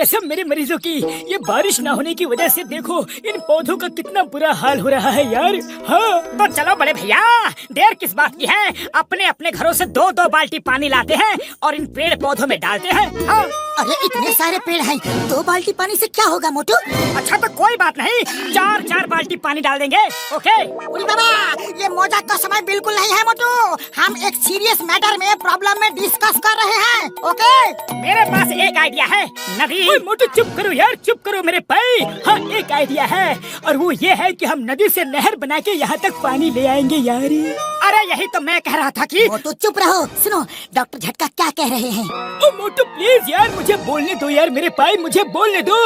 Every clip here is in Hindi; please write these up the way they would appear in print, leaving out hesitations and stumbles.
कसम मेरे मरीजों की, ये बारिश ना होने की वजह से देखो इन पौधों का कितना बुरा हाल हो रहा है यार। हाँ तो चलो बड़े भैया, देर किस बात की है, अपने अपने घरों से 2-2 बाल्टी पानी लाते हैं और इन पेड़ पौधों में डालते हैं। हाँ। अरे इतने सारे पेड़ हैं, 2 बाल्टी पानी से क्या होगा मोटू? अच्छा तो कोई बात नहीं, 4-4 बाल्टी पानी डाल देंगे। ओके। उरी बाबा, ये मौजाक का समय बिल्कुल नहीं है मोटू। हम एक सीरियस मैटर में प्रॉब्लम में डिस्कस कर रहे हैं। ओके। मेरे पास एक आइडिया है। नदी। ओए मोटू चुप करो यार, चुप करो मेरे भाई। हाँ एक आइडिया है, और वो ये है कि हम नदी से नहर बना के यहाँ तक पानी ले आएंगे यार। अरे यही तो मैं कह रहा था कि मोटू चुप रहो। सुनो डॉक्टर झटका क्या कह रहे हैं। ओ मोटू प्लीज यार मुझे बोलने दो यार मेरे भाई, मुझे बोलने दो।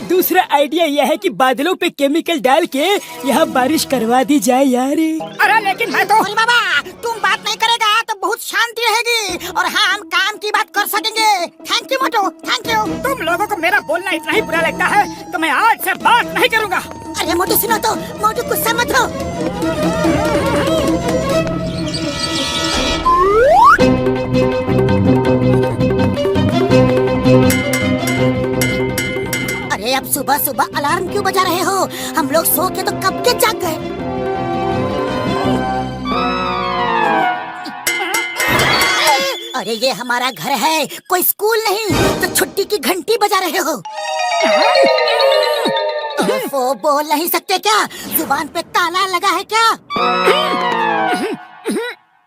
दूसरा आइडिया यह है कि बादलों पे केमिकल डाल के यहाँ बारिश करवा दी जाए यार। अरे लेकिन मैं तो उरी बाबा, तुम बात नहीं करेगा तो बहुत शांति रहेगी और हाँ हम काम की बात कर सकेंगे। Thank you Motu, thank you. तुम लोगों को मेरा बोलना इतना ही बुरा लगता है तो मैं आज से बात नहीं करूँगा। अरे मोटू सुनो तो, मोटू गुस्सा मत हो। अरे अब सुबह सुबह अलार्म क्यों बजा रहे हो? हम लोग सो के तो कब के जाग गए। अरे ये हमारा घर है, कोई स्कूल नहीं, तो छुट्टी की घंटी बजा रहे हो। ओफो, बोल नहीं सकते क्या? जुबान पे ताला लगा है क्या?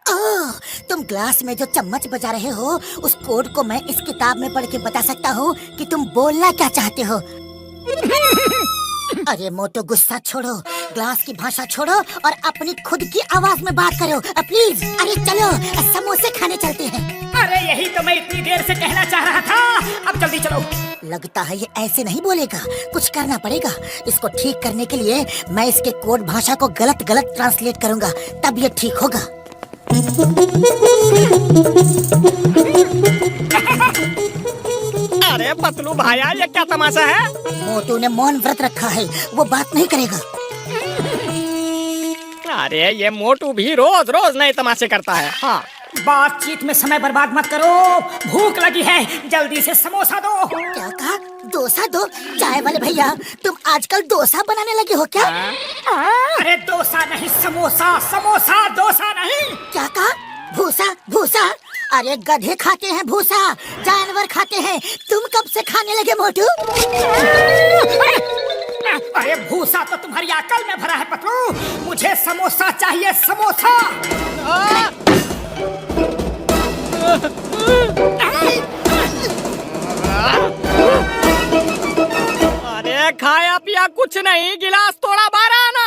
ओह, तुम ग्लास में जो चम्मच बजा रहे हो उस कोड को मैं इस किताब में पढ़ के बता सकता हूँ कि तुम बोलना क्या चाहते हो। अरे मोटो गुस्सा छोड़ो, ग्लास की भाषा छोड़ो और अपनी खुद की आवाज में बात करो प्लीज। अरे चलो समोसे खाने चलते हैं। अरे यही तो मैं इतनी देर से कहना चाह रहा था, अब जल्दी चलो। लगता है ये ऐसे नहीं बोलेगा, कुछ करना पड़ेगा। इसको ठीक करने के लिए मैं इसके कोड भाषा को गलत गलत ट्रांसलेट करूँगा, तब ये ठीक होगा। अरे पतलू भाया, ये क्या तमाशा है? मोटू ने मौन व्रत रखा है, वो बात नहीं करेगा। अरे ये मोटू भी रोज रोज नए तमाशे करता है। हाँ, बातचीत में समय बर्बाद मत करो, भूख लगी है, जल्दी से समोसा दो। क्या कहा? डोसा दो? चाय वाले भैया, तुम आजकल डोसा बनाने लगे हो क्या? अरे डोसा नहीं समोसा, समोसा डोसा नहीं। क्या कहा? भूसा भूसा? अरे गधे खाते हैं भूसा, जानवर खाते हैं, तुम कब से खाने लगे मोटू? अरे भूसा तो तुम्हारी अकल में भरा है पतलू, मुझे समोसा चाहिए, समोसा। अरे खाया पिया कुछ नहीं, गिलास तोड़ा बारह आना।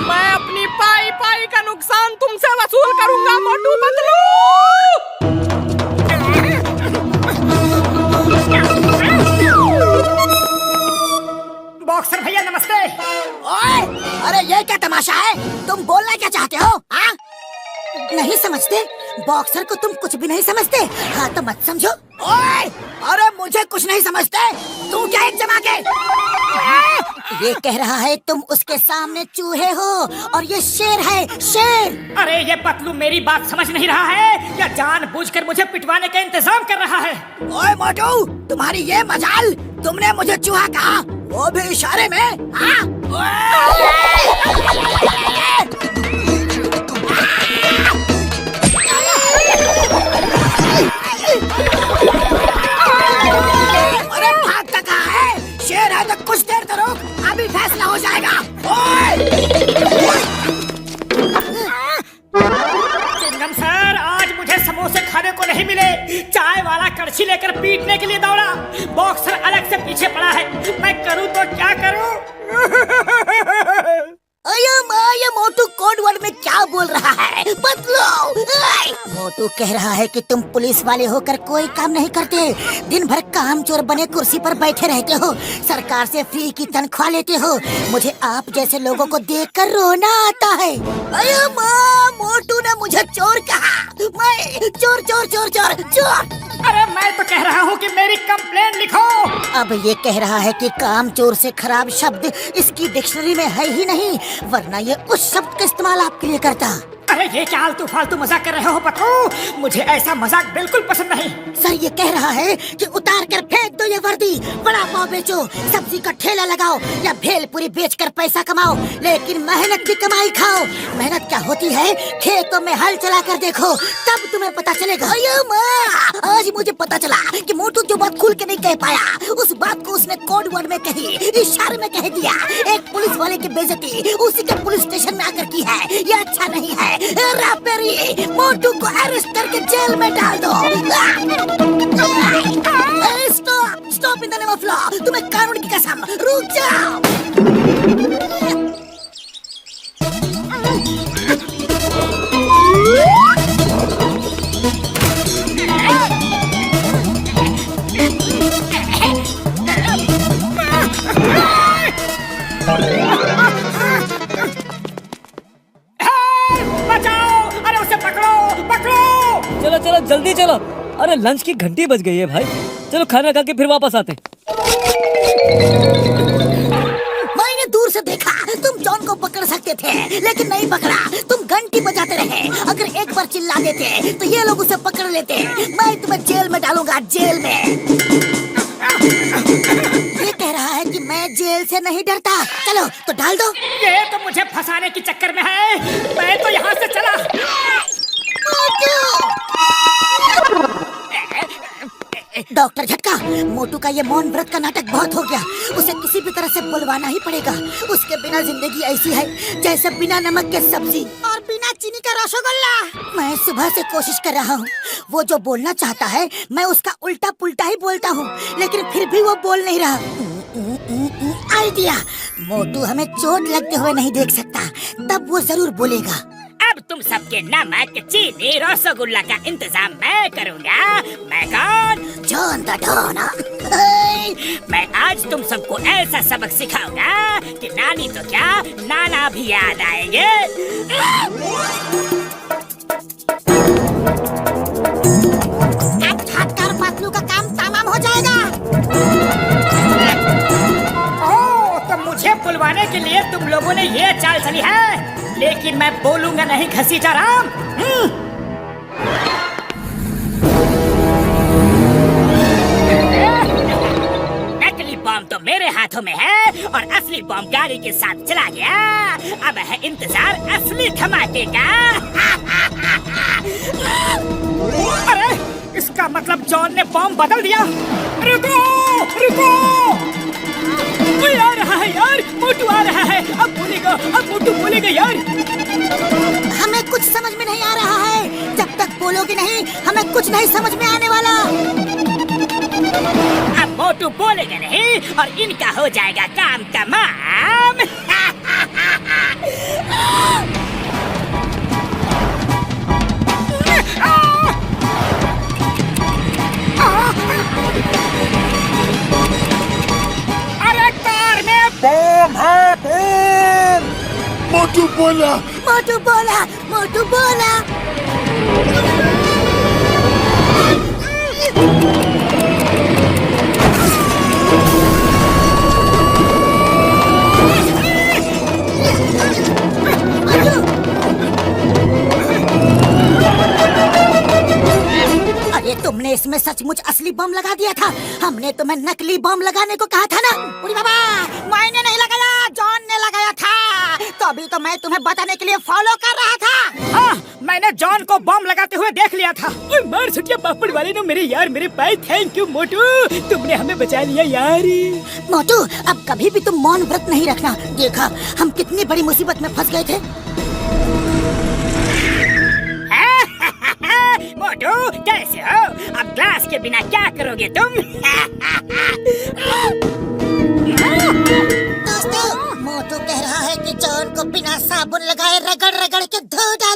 मैं अपनी पाई पाई का नुकसान तुमसे वसूल करूंगा मोटू पतलू। बॉक्सर भैया नमस्ते। ओए, अरे ये क्या तमाशा है? तुम बोलना क्या चाहते हो? हाँ? नहीं समझते? बॉक्सर को तुम कुछ भी नहीं समझते? हाँ तो मत समझो। ओए, अरे मुझे कुछ नहीं समझते, तू क्या एक जमा के? ये कह रहा है तुम उसके सामने चूहे हो और ये शेर है, शेर। अरे ये पतलू मेरी बात समझ नहीं रहा है या जानबूझकर मुझे पिटवाने का इंतजाम कर रहा है? ओए मोटू, तुम्हारी ये मजाल, तुमने मुझे चूहा कहा, वो भी इशारे में। हाँ? अरे भागता कहाँ है? शेर है तो कुछ देर तो रुक, अभी फैसला हो जाएगा। चिंगम सर, आज मुझे समोसे खाने को नहीं मिले, चाय वाला कड़छी लेकर पीटने के लिए दौड़ा, बॉक्सर अलग से पीछे पड़ा है, मैं करूँ तो क्या करूँ? ये मोटू कोड वर्ड में क्या बोल रहा है? बदलो। मोटू कह रहा है कि तुम पुलिस वाले होकर कोई काम नहीं करते, दिन भर काम चोर बने कुर्सी पर बैठे रहते हो, सरकार से फ्री की तनख्वाह लेते हो। मुझे आप जैसे लोगों को देखकर रोना आता है। अरे माँ, मोटू ने मुझे चोर कहा, मैं चोर चोर चोर चोर चोर। अरे मैं तो कह रहा हूँ कि मेरी कंप्लेंट लिखो। अब ये कह रहा है कि काम चोर से खराब शब्द इसकी डिक्शनरी में है ही नहीं, वरना ये उस शब्द का इस्तेमाल आपके लिए करता। अरे ये क्या आलतू फालतू मजाक कर रहे हो पप्पू? मुझे ऐसा मजाक बिल्कुल पसंद नहीं। सर ये कह रहा है कि उतार कर फेंक दो ये वर्दी, बड़ा पाव बेचो, सब्जी का ठेला लगाओ या भेलपुरी बेचकर पैसा कमाओ, लेकिन मेहनत की कमाई खाओ। मेहनत क्या होती है खेतों में हल चला कर देखो, तब तुम्हें पता चलेगा। अयो माँ, आज मुझे पता चला कि मोटू जो बात खुल के नहीं कह पाया, उस बात को उसने कोड वर्ड में कही, इशारे में कह दिया। एक पुलिस वाले की बेइज्जती उसी के पुलिस स्टेशन में आकर की है, ये अच्छा नहीं है। रापेरी, मोटू को अरेस्ट करके जेल में डाल दो। Stop, stop in the name of law. तुम्हें कानून की कसम, रुक जाओ। बचाओ! अरे उसे पकड़ो, पकड़ो! चलो चलो जल्दी चलो। अरे लंच की घंटी बज गई है भाई, चलो खाना खा के फिर वापस आते। मैंने दूर से देखा तुम जॉन को पकड़ सकते थे, लेकिन नहीं पकड़ा। तुम घंटी बजाते रहे। अगर एक बार चिल्ला देते तो ये लोग उसे पकड़ लेते। मैं तुम्हें जेल में डालूंगा, जेल में। ये कह रहा है कि मैं जेल से नहीं डरता। चलो तो डाल दो। ये तो मुझे फंसाने के चक्कर में है। मैं तो यहाँ से चला। डॉक्टर झटका, मोटू का ये मौन व्रत का नाटक बहुत हो गया। उसे किसी भी तरह से बुलवाना ही पड़ेगा। उसके बिना जिंदगी ऐसी है जैसे बिना नमक के सब्जी और बिना चीनी का रसगुल्ला। मैं सुबह से कोशिश कर रहा हूँ। वो जो बोलना चाहता है मैं उसका उल्टा पुल्टा ही बोलता हूँ, लेकिन फिर भी वो बोल नहीं रहा। आइडिया, मोटू हमें चोट लगते हुए नहीं देख सकता, तब वो जरूर बोलेगा। अब तुम सबके नमक, चीनी, रसगुल्ला का इंतजाम मैं करूँगा। मैं कौन? John the don. मैं आज तुम सबको ऐसा सबक सिखाऊंगा कि नानी तो क्या, नाना भी याद आएंगे। अब छाटकर पतलू का काम तमाम हो जाएगा। ओह, तो मुझे बुलवाने के लिए तुम लोगों ने ये चाल चली है, लेकिन मैं बोलूंगा नहीं घसीटाराम। नकली बम तो मेरे हाथों में है और असली बम गाड़ी के साथ चला गया। अब है इंतजार असली धमाके का। अरे इसका मतलब जॉन ने बम बदल दिया। रुको, रुको! कोई आ रहा है यार, मोटू आ रहा है। अब बोलेगा, अब मोटू बोलेगा यार। हमें कुछ समझ में नहीं आ रहा है। जब तक बोलोगे नहीं हमें कुछ नहीं समझ में आने वाला। अब मोटू बोलेगा नहीं और इनका हो जाएगा काम तमाम। अरे कार में बम है, बम! मोटू बोला। मोटू बोला, मोटू बोला। अरे तुमने इसमें सचमुच असली बम लगा दिया था। हमने तुम्हें नकली बम लगाने को कहा था ना। बुढ़ी बाबा, मैंने नहीं लगाया, जॉन ने लगाया था। तो अभी तो मैं तुम्हें बताने के लिए फॉलो कर रहा था। हाँ, मैंने जॉन को बम लगाते हुए देख लिया था। ओए मार छुटिया पापड़ वाले ने मेरे यार मेरे पाए। थैंक यू मोटू, तुमने हमें बचा लिया यार। मोटू, अब कभी भी तुम मौन व्रत नहीं रखना। देखा हम कितनी बड़ी मुसीबत में फंस गए थे। मोटू कैसे हो? अब ग्लास के बिना क्या करोगे तुम? दोस्तों, मोटू कह रहा है कि जॉन को बिना साबुन लगाए रगड़ रगड़ के धो डालो।